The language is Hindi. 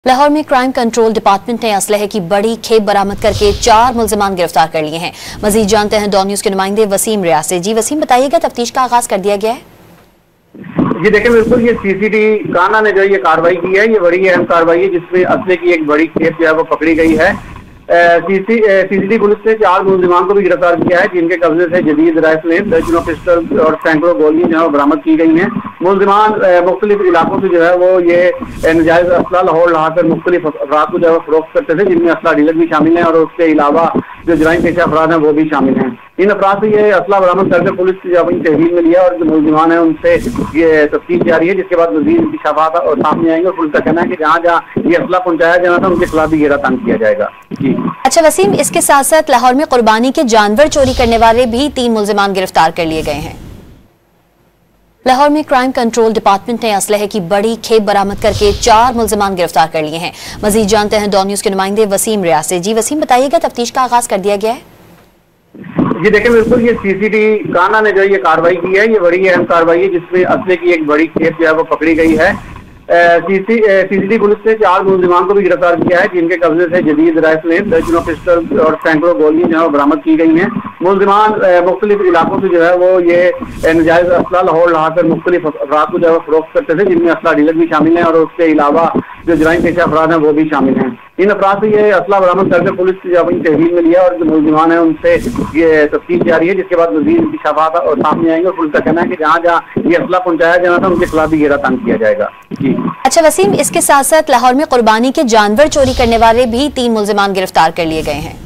लाहौर में क्राइम कंट्रोल डिपार्टमेंट ने असलहे की बड़ी खेप बरामद करके 4 मुल्जिमान गिरफ्तार कर लिए हैं। मजीद जानते हैं डॉन न्यूज के नुमाइंदे वसीम रियाज से। जी वसीम, बताइएगा तफ्तीश का आगाज कर दिया गया है? जी देखिए, बिल्कुल ये सीसीडी काना ने जो ये कार्रवाई की है, ये बड़ी अहम कार्रवाई है जिसमें असले की एक बड़ी खेप जो है वो पकड़ी गई है। सीसीडी पुलिस ने 4 मुल्जिमान को भी गिरफ्तार किया है, जिनके कब्जे से जदीद राइफलें, दर्जनों पिस्टल और सैकड़ों गोलियां जो है बरामद की गई हैं। मुल्जिमान मुख्तलिफ इलाकों से जो है वो ये नजायज असला लाहौर लाकर मुख्तलिफ अफराद को जो है फरोख्त करते थे, जिनमें असला डीलर भी शामिल हैं और उसके अलावा जो जराइम पेशा अफराद हैं वो भी शामिल हैं। इन अफराद से ये असला बरामद करके पुलिस ने अपनी तहवील में लिया और जो मुल्जिमान है उनसे ये तफ्तीश जारी है, जिसके बाद मज़ीद इंकशाफात सामने आएंगे और पुलिस का कहना है कि जहाँ जहाँ ये असला पहुंचाया जाना था उनके खिलाफ भी घेरा तंग किया जाएगा। जी अच्छा वसीम, इसके साथ साथ लाहौर में कुर्बानी के जानवर चोरी करने वाले भी 3 मुल्जिमान गिरफ्तार कर लिए गए हैं। लाहौर में क्राइम कंट्रोल डिपार्टमेंट ने असलहे की बड़ी खेप बरामद करके 4 मुल्जिमान गिरफ्तार कर लिए हैं। मजीद जानते हैं डॉन न्यूज के नुमाइंदे वसीम रियाज से। जी वसीम, बताइएगा तफ्तीश का आगाज कर दिया गया है? जी देखिए, बिल्कुल ये सीसीडी काना ने जो ये कार्रवाई की है, ये बड़ी अहम कार्रवाई है जिसमें असले की एक बड़ी खेप जो है वो पकड़ी गई है। सीसीडी पुलिस ने 4 मुल्जिमान को भी गिरफ्तार किया है, जिनके कब्जे से जदीद राइफलें, दर्जनों पिस्टल और सैकड़ों गोलियां जो है बरामद की गई हैं। मुल्जिमान मुख्तलिफ इलाकों से जो है वो ये नजायज असला लाहौर लाकर मुख्तलिफ अफराद को जो है फरोख्त करते थे, जिनमें असला डीलर भी शामिल हैं और उसके अलावा जो जराइम पेशा अफराद हैं वो भी शामिल हैं। इन अफराद से ये असला बरामद करके पुलिस ने अपनी तहवील में लिया और जो मुल्जिमान है उनसे ये तफ्तीश जारी है, जिसके बाद मज़ीद इंकशाफात सामने आएंगे और पुलिस का कहना है कि जहाँ जहाँ ये असला पहुंचाया जाना था उनके खिलाफ भी घेरा तंग किया जाएगा। जी अच्छा वसीम, इसके साथ साथ लाहौर में कुर्बानी के जानवर चोरी करने वाले भी 3 मुल्जिमान गिरफ्तार कर लिए गए हैं।